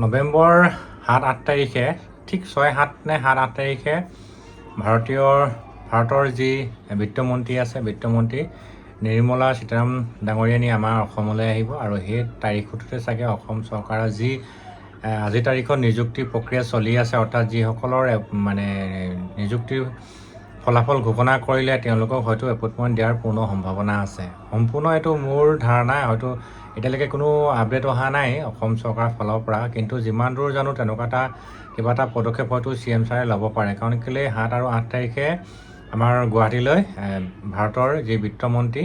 নৱেম্বৰ ৭-৮ তাৰিখে ঠিক ৬-৭ নে ৭-৮ তাৰিখে ভাৰতৰ যি বিত্তমন্ত্ৰী আছে বিত্তমন্ত্ৰী নিৰ্মলা সীতাৰামন ডাঙৰীয়ানী আমাৰ অসমলৈ আহিব আৰু সেই তাৰিখটোতে চাগে অসম চৰকাৰৰ যি আজিৰ তাৰিখত নিযুক্তি প্ৰক্ৰিয়া চলি আছে অৰ্থাৎ যিসকলৰ মানে নিযুক্তিৰ ফলাফল ঘোষণা কৰিলে তেওঁলোকক হয়তো এপইণ্টমেণ্ট দিয়াৰ পূৰ্ণ সম্ভাৱনা আছে। সম্পূৰ্ণ এইটো মোৰ ধাৰণা, হয়তো এতিয়ালৈকে কোনো আপডেট অহা নাই অসম চৰকাৰৰ ফালৰ পৰা, কিন্তু যিমান দূৰ জানো তেনেকুৱা কিবা এটা পদক্ষেপ হয়তো CM ছাৰে ল'ব পাৰে। কাৰণ কেলৈ ৭ আৰু ৮ তাৰিখে আমাৰ গুৱাহাটীলৈ ভাৰতৰ যি বিত্তমন্ত্ৰী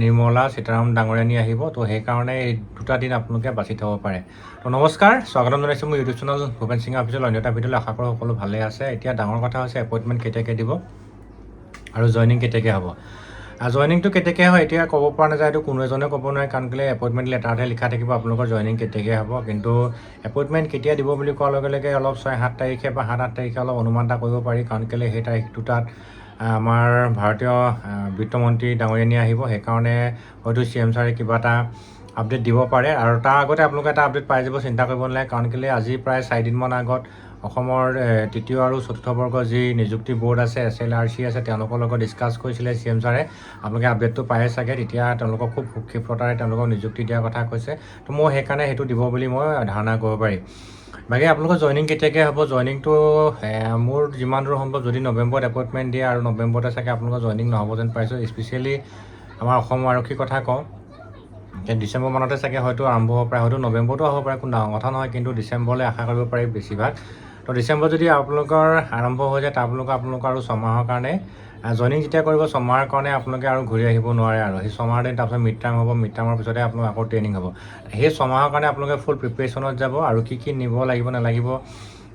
নিৰ্মলা সীতাৰামন ডাঙৰীয়ানী আহিব। তো সেইকাৰণে এই দুটা দিন আপোনালোকে বাছি থ'ব পাৰে। তো নমস্কাৰ, স্বাগতম জনাইছোঁ মোৰ YouTube channel Bhupen Singh official অন্য এটা ভিডিঅ'লৈ। আশা কৰোঁ সকলো ভালে আছে। এতিয়া ডাঙৰ কথা হৈছে এপইণ্টমেণ্ট কেতিয়াকৈ দিব আৰু জইনিং কেতিয়াকৈ হ'ব। জইনিংটো কেতিয়াকৈ হয় এতিয়া ক'ব পৰা নাযায়, এইটো কোনো এজনে ক'ব নোৱাৰে, কাৰণ কেলৈ এপইণ্টমেণ্ট লেটাৰতহে লিখা থাকিব আপোনালোকৰ জইনিং কেতিয়াকৈ হ'ব। কিন্তু এপইণ্টমেণ্ট কেতিয়া দিব বুলি কোৱাৰ লগে লগে অলপ ৬-৭ তাৰিখে বা ৭-৮ তাৰিখে অলপ অনুমান এটা কৰিব পাৰি, কাৰণ কেলৈ সেই তাৰিখ দুটাত আমাৰ ভাৰতীয় বিত্তমন্ত্ৰী ডাঙৰীয়ানী আহিব। সেইকাৰণে হয়তো CM ছাৰে কিবা এটা আপডেট দিব পাৰে, আৰু তাৰ আগতে আপোনালোকে এটা আপডেট পাই যাব, চিন্তা কৰিব নালাগে। কাৰণ কেলৈ আজি প্ৰায় 4 দিনমান আগত অসমৰ তৃতীয় আৰু চতুৰ্থ বৰ্গৰ যি নিযুক্তি বৰ্ড আছে SLRC আছে তেওঁলোকৰ লগত ডিছকাছ কৰিছিলে CM ছাৰে। আপোনালোকে আপডেটটো পায়ে চাগে। তেতিয়া তেওঁলোকক খুব ক্ষিপ্ৰতাৰে তেওঁলোকক নিযুক্তি দিয়াৰ কথা কৈছে। তো মই সেইকাৰণে সেইটো দিব বুলি মই ধাৰণা কৰিব পাৰি। বাকী আপোনালোকৰ জইনিং কেতিয়াকৈ হ'ব, জইনিংটো মোৰ যিমান দূৰ সম্ভৱ যদি নৱেম্বৰত এপইণ্টমেণ্ট দিয়ে আৰু নৱেম্বৰতে চাগে আপোনালোকৰ জইনিং নহ'ব যেন পাইছোঁ। স্পেচিয়েলি আমাৰ অসম আৰক্ষীৰ কথা কওঁ, ডিচেম্বৰ মানতে চাগে হয়তো আৰম্ভ হ'ব পাৰে, হয়তো নৱেম্বৰতো হ'ব পাৰে, কোনো ডাঙৰ কথা নহয়, কিন্তু ডিচেম্বৰলৈ আশা কৰিব পাৰি বেছিভাগ। তো ডিচেম্বৰ যদি আপোনালোকৰ আৰম্ভ হৈ যায় আপোনালোকৰ আৰু ছমাহৰ কাৰণে জইনিং যেতিয়া কৰিব, ছমাহৰ কাৰণে আপোনালোকে আৰু ঘূৰি আহিব নোৱাৰে, আৰু সেই ছমাহৰ দিন তাৰপিছত মিড টাৰ্ম হ'ব, মিড টাৰ্মৰ পিছতে আপোনালোকৰ আকৌ ট্ৰেইনিং হ'ব। সেই ছমাহৰ কাৰণে আপোনালোকে ফুল প্ৰিপেৰেশ্যনত যাব, আৰু কি নিব লাগিব নালাগিব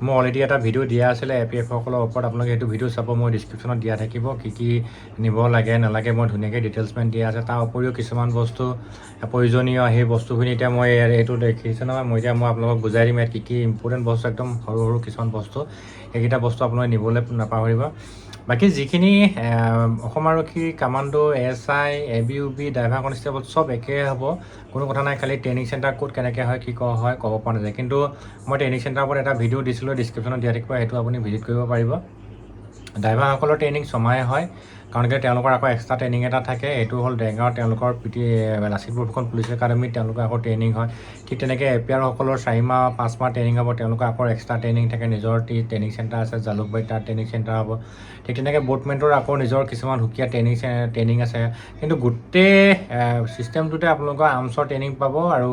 মই অলৰেডি এটা ভিডিঅ' দিয়া আছিলে APF সকলৰ ওপৰত, আপোনালোকে সেইটো ভিডিঅ' চাব, মই ডিছক্ৰিপশ্যনত দিয়া থাকিব। কি নিব লাগে নালাগে মই ধুনীয়াকৈ ডিটেইলছমেণ্ট দিয়া আছে। তাৰ উপৰিও কিছুমান বস্তু প্ৰয়োজনীয়, সেই বস্তুখিনি এতিয়া মই এইটো দেখিছে নহয়, মই আপোনালোকক বুজাই দিম ইয়াত কি ইম্পৰ্টেণ্ট বস্তু, একদম সৰু সৰু কিছুমান বস্তু, সেইকেইটা বস্তু আপোনালোকে নিবলৈ নাপাহৰিব। বাকী যিখিনি অসম আৰক্ষী commando SI ABUB driver constable চব একে হ'ব, কোনো কথা নাই। খালি ট্ৰেইনিং চেণ্টাৰ ক'ত কেনেকৈ হয় কি হয় ক'ব পৰা নাযায়, কিন্তু মই ট্ৰেইনিং চেণ্টাৰৰ ওপৰত এটা ভিডিঅ' দিছিলোঁ, ডিছক্ৰিপশ্যনত দিয়া থাকিব, সেইটো আপুনি ভিজিট কৰিব পাৰিব। ড্ৰাইভাৰসকলৰ ট্ৰেইনিং ছমাহে হয়, কাৰণ কি তেওঁলোকৰ আকৌ এক্সট্ৰা ট্ৰেইনিং এটা থাকে, এইটো হ'ল দেৰগাঁৱৰ তেওঁলোকৰ লাচিত বৰফুকন পুলিচ একাডেমীত তেওঁলোকৰ আকৌ ট্ৰেইনিং হয়। ঠিক তেনেকৈ APR সকলৰ 4 মাহ 5 মাহ ট্ৰেইনিং হ'ব, তেওঁলোকৰ আকৌ এক্সট্ৰা ট্ৰেইনিং থাকে, নিজৰ ট্ৰেইনিং চেণ্টাৰ আছে জালুকবাৰীত, তাত ট্ৰেইনিং চেণ্টাৰ হ'ব। ঠিক তেনেকৈ বোটমেণ্টৰ আকৌ নিজৰ কিছুমান সুকীয়া ট্ৰেইনিং আছে, কিন্তু গোটেই ছিষ্টেমটোতে আপোনালোকৰ আৰ্মছৰ ট্ৰেইনিং পাব আৰু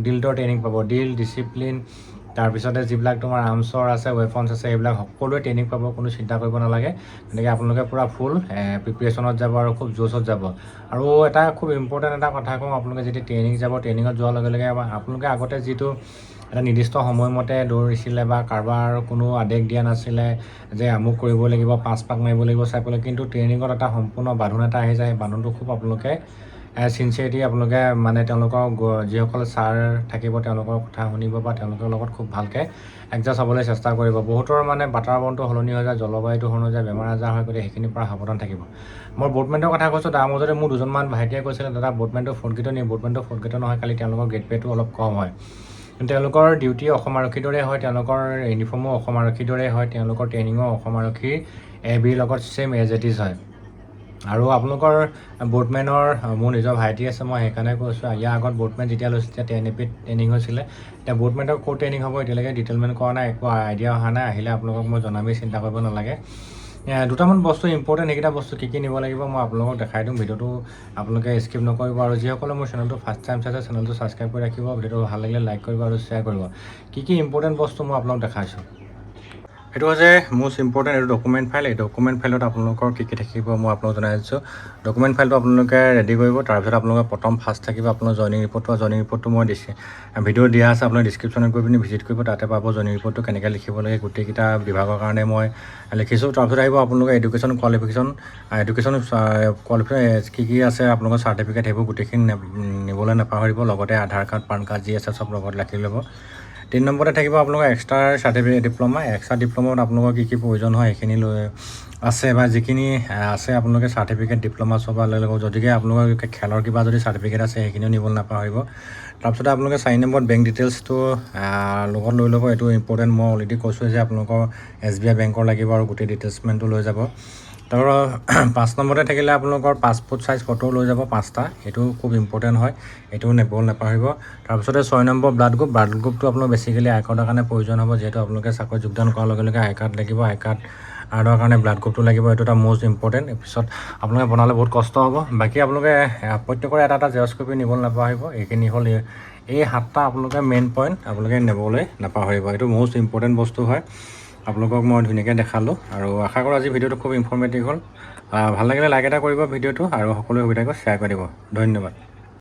ডিল্ডৰ ট্ৰেইনিং পাব, ডিল ডিচিপ্লিন, তাৰপিছতে যিবিলাক তোমাৰ আৰ্মছৰ আছে ৱেপনছ আছে সেইবিলাক সকলোৱে ট্ৰেইনিং পাব, কোনো চিন্তা কৰিব নালাগে। তেনেকৈ আপোনালোকে পূৰা ফুল প্ৰিপেৰেশ্যনত যাব আৰু খুব জোচত যাব। আৰু এটা খুব ইম্পৰ্টেণ্ট এটা কথা কওঁ, আপোনালোকে যেতিয়া ট্ৰেইনিং যাব, ট্ৰেইনিঙত যোৱাৰ লগে লগে আপোনালোকে আগতে যিটো এটা নিৰ্দিষ্ট সময়মতে দৌৰিছিলে বা কাৰোবাৰ কোনো আদেশ দিয়া নাছিলে যে আমুক কৰিব লাগিব, 5 পাক মাৰিব লাগিব চাই পেলাই, কিন্তু ট্ৰেইনিঙত এটা সম্পূৰ্ণ বান্ধোন এটা আহি যায়। বান্ধোনটো খুব আপোনালোকে চিনচিয়াৰিটি আপোনালোকে মানে তেওঁলোকৰ যিসকল ছাৰ থাকিব তেওঁলোকৰ কথা শুনিব বা তেওঁলোকৰ লগত খুব ভালকৈ এডজাষ্ট হ'বলৈ চেষ্টা কৰিব। বহুতৰ মানে বাতাবৰণটো সলনি হৈ যায়, জলবায়ুটো সলনি হৈ যায়, বেমাৰ আজাৰ হৈ গ'লে সেইখিনিৰ পৰা সাৱধান থাকিব। মই বোটমেণ্টৰ কথা কৈছোঁ, তাৰ মাজতে মোৰ দুজনমান ভাইটিয়ে কৈছিলে দাদা বোটমেণ্টৰ ফ'ৰ্থ গ্ৰেডৰ নি, বোটমেণ্টৰ ফ'ৰ্থ গ্ৰেডৰ নহয়, খালি তেওঁলোকৰ গ্ৰেড পে'টো অলপ কম হয়, কিন্তু তেওঁলোকৰ ডিউটি অসম আৰক্ষীৰ দৰে হয়, তেওঁলোকৰ ইউনিফৰ্মো অসম আৰক্ষীৰ দৰে হয়, তেওঁলোকৰ ট্ৰেইনিঙো অসম আৰক্ষীৰ ABৰ লগত ছেইম এজ ইট ইজ হয়। আৰু আপোনালোকৰ বোটমেনৰ মোৰ নিজৰ ভাইটি আছে, মই সেইকাৰণে কৈছোঁ, ইয়াৰ আগত বোটমেন যেতিয়া লৈছিল তেতিয়া 10 APত ট্ৰেইনিং হৈছিলে। এতিয়া বোটমেণ্টৰ ক'ত ট্ৰেইনিং হ'ব এতিয়ালৈকে ডিটেইলমেণ্ট কৰা নাই, একো আইডিয়া অহা নাই, আহিলে আপোনালোকক মই জনামেই, চিন্তা কৰিব নালাগে। দুটামান বস্তু ইম্পৰ্টেণ্ট, সেইকেইটা বস্তু কি নিব লাগিব মই আপোনালোকক দেখাই দিম, ভিডিঅ'টো আপোনালোকে স্কিপ নকৰিব। আৰু যিসকলে মোৰ চেনেলটো ফাৰ্ষ্ট টাইম চাইছে চেনেলটো ছাবস্ক্ৰাইব কৰি ৰাখিব, ভিডিঅ'টো ভাল লাগিলে লাইক কৰিব আৰু শ্বেয়াৰ কৰিব। কি ইম্পৰ্টেণ্ট বস্তু মই আপোনালোকক দেখাইছোঁ, এইটো হৈছে মষ্ট ইম্পৰ্টেণ্ট, এইটো ডকুমেণ্ট ফাইল। এই ডকুমেণ্ট ফাইলত আপোনালোকৰ কি থাকিব মই আপোনালোকক জনাই দিছোঁ। ডকুমেণ্ট ফাইলটো আপোনালোকে ৰেডি কৰিব, তাৰপিছত আপোনালোকে ফাৰ্ষ্ট থাকিব আপোনাৰ জইনিং ৰিপৰ্টটো। জইনিং ৰিপৰ্টটো মই ভিডিঅ' দিয়া আছে, আপোনালোকে ডিছক্ৰিপশ্যনত গৈ পিনি ভিজিট কৰিব, তাতে পাব জইনিং ৰিপৰ্টটো কেনেকৈ লিখিব লাগে, গোটেইকেইটা বিভাগৰ কাৰণে মই লিখিছোঁ। তাৰপিছত আহিব আপোনালোকে এডুকেশ্যন কোৱালিফিকেশ্যন কি আছে আপোনালোকৰ চাৰ্টিফিকেট, সেইবোৰ গোটেইখিনি নিবলৈ নাপাহৰিব। লগতে আধাৰ কাৰ্ড, পান কাৰ্ড যি আছে চব লগত ৰাখি ল'ব। 3 নম্বৰতে থাকিব আপোনালোকৰ এক্সট্ৰা চাৰ্টিফিকেট ডিপ্ল'মা। এক্সট্ৰা ডিপ্ল'মাত আপোনালোকৰ কি কি প্ৰয়োজন হয় সেইখিনি লৈ আছে বা যিখিনি আছে আপোনালোকে চাৰ্টিফিকেট ডিপ্ল'মা চব লৈ ল'ব। যদিহে আপোনালোকৰ খেলৰ কিবা যদি চাৰ্টিফিকেট আছে সেইখিনিও নিবলৈ নাপাহৰিব। তাৰপিছতে আপোনালোকে 4 নম্বৰত বেংক ডিটেইলছটো লগত লৈ ল'ব। এইটো ইম্পৰ্টেণ্ট, মই অলৰেডি কৈছোঁ যে আপোনালোকৰ SBI বেংকৰ লাগিব আৰু গোটেই ডিটেইলছমেণ্টটো লৈ যাব। তাৰ 5 নম্বৰতে থাকিলে আপোনালোকৰ পাছপোৰ্ট চাইজ ফটো লৈ যাব 5টা। এইটো খুব ইম্পৰ্টেণ্ট হয়, এইটো নাপাহৰিব। তাৰপিছতে 6 নম্বৰ ব্লাড গ্ৰুপটো আপোনালোক বেছিকেলি আই কাৰ্ডৰ কাৰণে প্ৰয়োজন হ'ব, যিহেতু আপোনালোকে চাকৰি যোগদান কৰাৰ লগে লগে আই কাৰ্ড লাগিব। আই কাৰ্ডৰ কাৰণে ব্লাড গ্ৰুপটো লাগিব, এইটো এটা মষ্ট ইম্পৰ্টেণ্ট। পিছত আপোনালোকে বনালে বহুত কষ্ট হ'ব। বাকী আপোনালোকে প্ৰত্যেকৰে এটা জেৰক্স কপি নিবলৈ নাপাহৰিব। এইখিনি হ'ল এই 7টা আপোনালোকে মেইন পইণ্ট আপোনালোকে নিবলৈ নাপাহৰিব। এইটো মষ্ট ইম্পৰ্টেণ্ট বস্তু হয়। আপোনালোকক মই ধুনীয়াকৈ দেখালোঁ আৰু আশা কৰোঁ আজি ভিডিঅ'টো খুব ইনফৰ্মেটিভ হ'ল। ভাল লাগিলে লাইক এটা কৰিব ভিডিঅ'টো আৰু সকলো সুবিধাকৈ শ্বেয়াৰ কৰি দিব। ধন্যবাদ।